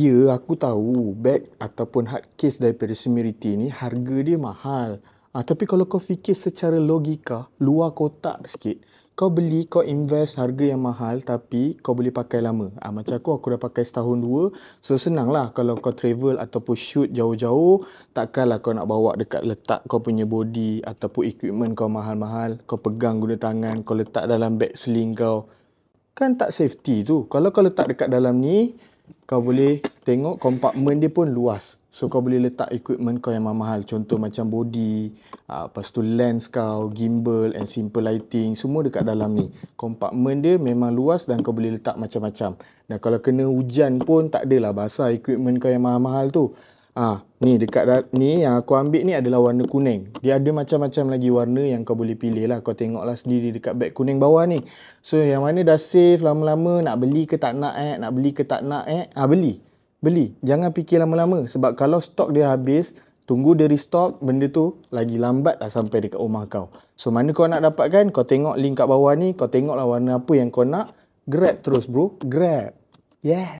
Ya, aku tahu beg ataupun hard case daripada Semiriti ni harga dia mahal. Tapi kalau kau fikir secara logika, luar kotak sikit. Kau beli, kau invest harga yang mahal tapi kau boleh pakai lama. Macam aku dah pakai setahun dua. So senang lah kalau kau travel ataupun shoot jauh-jauh. Takkanlah kau nak bawa dekat letak kau punya body ataupun equipment kau mahal-mahal. Kau pegang guna tangan, kau letak dalam beg sling kau. Kan tak safety tu. Kalau kau letak dekat dalam ni, kau boleh tengok kompartmen dia pun luas. So kau boleh letak equipment kau yang mahal-mahal. Contoh macam body, lepas tu lens kau, gimbal and simple lighting. Semua dekat dalam ni. Kompartmen dia memang luas dan kau boleh letak macam-macam. Dan kalau kena hujan pun tak adalah basah equipment kau yang mahal-mahal tu. Ni dekat ni yang aku ambil ni adalah warna kuning. Dia ada macam-macam lagi warna yang kau boleh pilih lah. Kau tengoklah sendiri dekat beg kuning bawah ni. So yang mana dah save lama-lama, nak beli ke tak nak nak beli ke tak nak beli. Beli. Jangan fikir lama-lama sebab kalau stok dia habis, tunggu dia restock, benda tu lagi lambat lah sampai dekat rumah kau. So mana kau nak dapatkan, kau tengok link kat bawah ni, kau tengoklah warna apa yang kau nak. Grab terus bro, grab. Yeah.